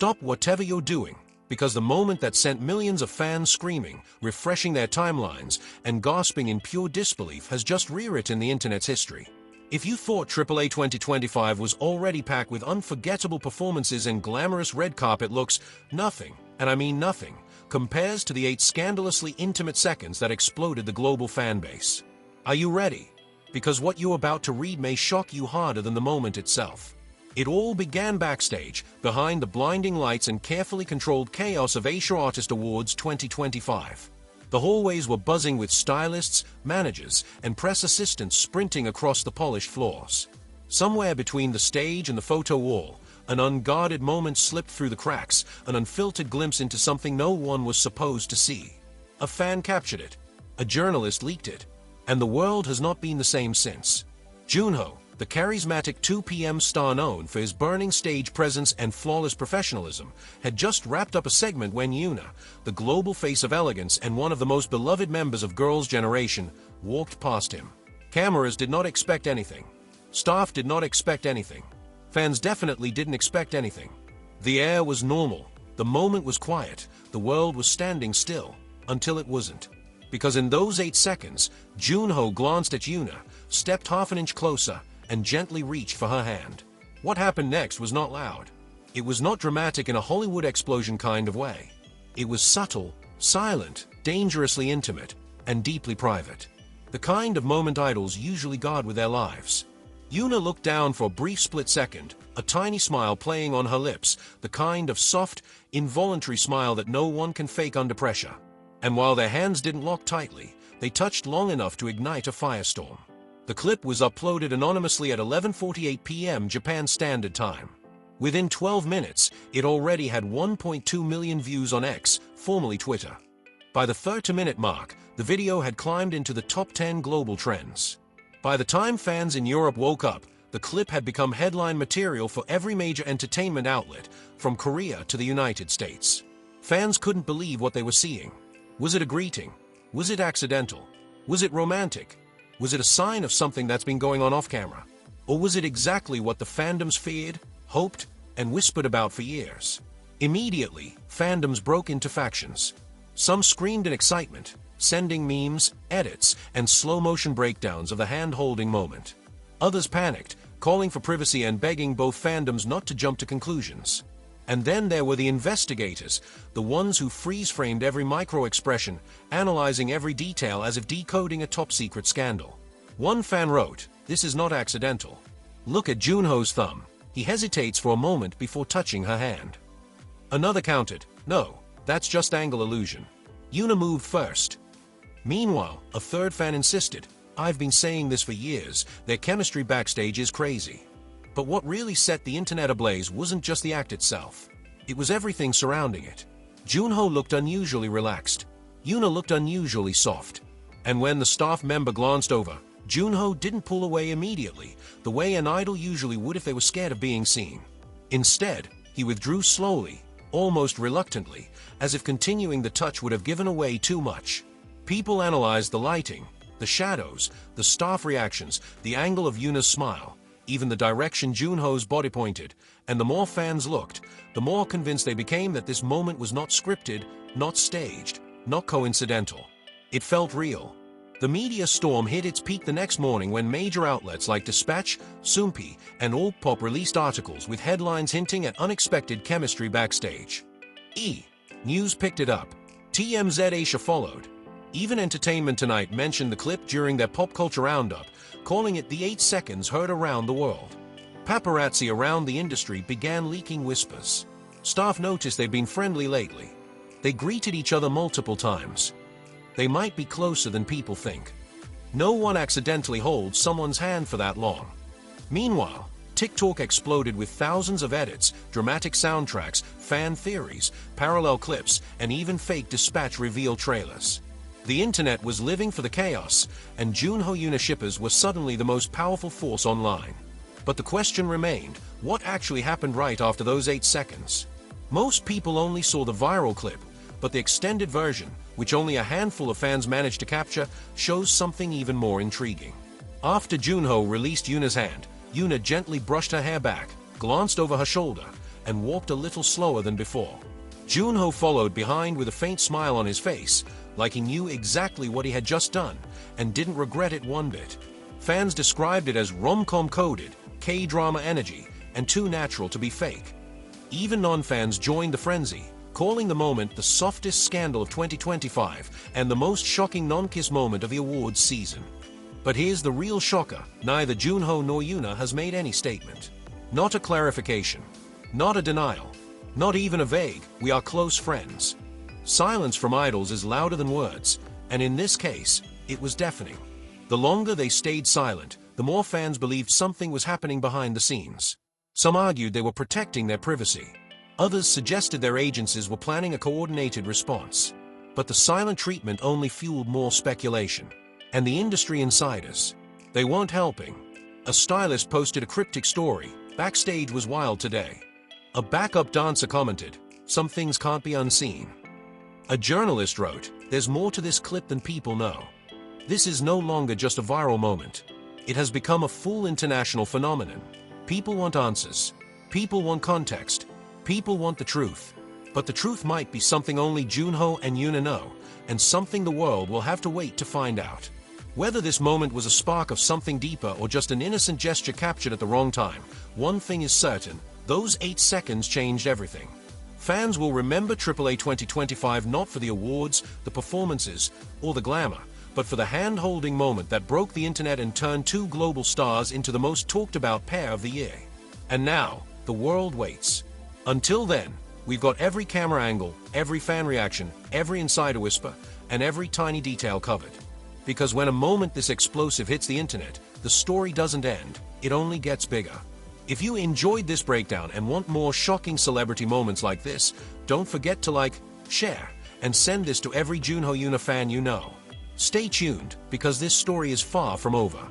Stop whatever you're doing, because the moment that sent millions of fans screaming, refreshing their timelines, and gasping in pure disbelief has just rewritten the internet's history. If you thought AAA 2025 was already packed with unforgettable performances and glamorous red carpet looks, nothing, and I mean nothing, compares to the 8 scandalously intimate seconds that exploded the global fan base. Are you ready? Because what you're about to read may shock you harder than the moment itself. It all began backstage, behind the blinding lights and carefully controlled chaos of Asia Artist Awards 2025. The hallways were buzzing with stylists, managers, and press assistants sprinting across the polished floors. Somewhere between the stage and the photo wall, an unguarded moment slipped through the cracks, an unfiltered glimpse into something no one was supposed to see. A fan captured it, a journalist leaked it, and the world has not been the same since. Junho, the charismatic 2 p.m. star known for his burning stage presence and flawless professionalism, had just wrapped up a segment when Yoona, the global face of elegance and one of the most beloved members of Girls' Generation, walked past him. Cameras did not expect anything. Staff did not expect anything. Fans definitely didn't expect anything. The air was normal. The moment was quiet. The world was standing still. Until it wasn't. Because in those 8 seconds, Junho glanced at Yoona, stepped half an inch closer, and gently reached for her hand. What happened next was not loud. It was not dramatic in a Hollywood explosion kind of way. It was subtle, silent, dangerously intimate, and deeply private. The kind of moment idols usually guard with their lives. Yoona looked down for a brief split second, a tiny smile playing on her lips, the kind of soft, involuntary smile that no one can fake under pressure. And while their hands didn't lock tightly, they touched long enough to ignite a firestorm. The clip was uploaded anonymously at 11:48 p.m. Japan Standard Time. Within 12 minutes, it already had 1.2 million views on X, formerly Twitter. By the 30-minute mark, the video had climbed into the top 10 global trends. By the time fans in Europe woke up, the clip had become headline material for every major entertainment outlet, from Korea to the United States. Fans couldn't believe what they were seeing. Was it a greeting? Was it accidental? Was it romantic? Was it a sign of something that's been going on off-camera? Or was it exactly what the fandoms feared, hoped, and whispered about for years? Immediately, fandoms broke into factions. Some screamed in excitement, sending memes, edits, and slow-motion breakdowns of the hand-holding moment. Others panicked, calling for privacy and begging both fandoms not to jump to conclusions. And then there were the investigators, the ones who freeze-framed every micro-expression, analyzing every detail as if decoding a top-secret scandal. One fan wrote, "This is not accidental. Look at Junho's thumb. He hesitates for a moment before touching her hand." Another countered, "No, that's just angle illusion. Yoona moved first." Meanwhile, a third fan insisted, "I've been saying this for years, their chemistry backstage is crazy." But what really set the internet ablaze wasn't just the act itself. It was everything surrounding it. Junho looked unusually relaxed. Yoona looked unusually soft. And when the staff member glanced over, Junho didn't pull away immediately, the way an idol usually would if they were scared of being seen. Instead, he withdrew slowly, almost reluctantly, as if continuing the touch would have given away too much. People analyzed the lighting, the shadows, the staff reactions, the angle of Yoona's smile, even the direction Junho's body pointed, and the more fans looked, the more convinced they became that this moment was not scripted, not staged, not coincidental. It felt real. The media storm hit its peak the next morning when major outlets like Dispatch, Soompi, and Alt Pop released articles with headlines hinting at unexpected chemistry backstage. News picked it up. TMZ Asia followed. Even Entertainment Tonight mentioned the clip during their pop culture roundup, calling it the 8 seconds heard around the world. Paparazzi around the industry began leaking whispers. Staff noticed they'd been friendly lately. They greeted each other multiple times. They might be closer than people think. No one accidentally holds someone's hand for that long. Meanwhile, TikTok exploded with thousands of edits, dramatic soundtracks, fan theories, parallel clips, and even fake Dispatch reveal trailers. The internet was living for the chaos, and Junho Yoona shippers were suddenly the most powerful force online. But the question remained, what actually happened right after those 8 seconds? Most people only saw the viral clip, but the extended version, which only a handful of fans managed to capture, shows something even more intriguing. After Junho released Yoona's hand, Yoona gently brushed her hair back, glanced over her shoulder, and walked a little slower than before. Junho followed behind with a faint smile on his face, like he knew exactly what he had just done, and didn't regret it one bit. Fans described it as rom-com coded, K-drama energy, and too natural to be fake. Even non-fans joined the frenzy, calling the moment the softest scandal of 2025 and the most shocking non-kiss moment of the awards season. But here's the real shocker: neither Junho nor Yoona has made any statement. Not a clarification. Not a denial. Not even a vague, "we are close friends." Silence from idols is louder than words, and in this case, it was deafening. The longer they stayed silent, the more fans believed something was happening behind the scenes. Some argued they were protecting their privacy. Others suggested their agencies were planning a coordinated response. But the silent treatment only fueled more speculation. And the industry insiders, they weren't helping. A stylist posted a cryptic story: "Backstage was wild today." A backup dancer commented, "Some things can't be unseen." A journalist wrote, "There's more to this clip than people know." This is no longer just a viral moment. It has become a full international phenomenon. People want answers. People want context. People want the truth. But the truth might be something only Junho and Yoona know, and something the world will have to wait to find out. Whether this moment was a spark of something deeper or just an innocent gesture captured at the wrong time, one thing is certain: those 8 seconds changed everything. Fans will remember AAA 2025 not for the awards, the performances, or the glamour, but for the hand-holding moment that broke the internet and turned 2 global stars into the most talked-about pair of the year. And now, the world waits. Until then, we've got every camera angle, every fan reaction, every insider whisper, and every tiny detail covered. Because when a moment this explosive hits the internet, the story doesn't end, it only gets bigger. If you enjoyed this breakdown and want more shocking celebrity moments like this, don't forget to like, share, and send this to every Junho Yoona fan you know. Stay tuned, because this story is far from over.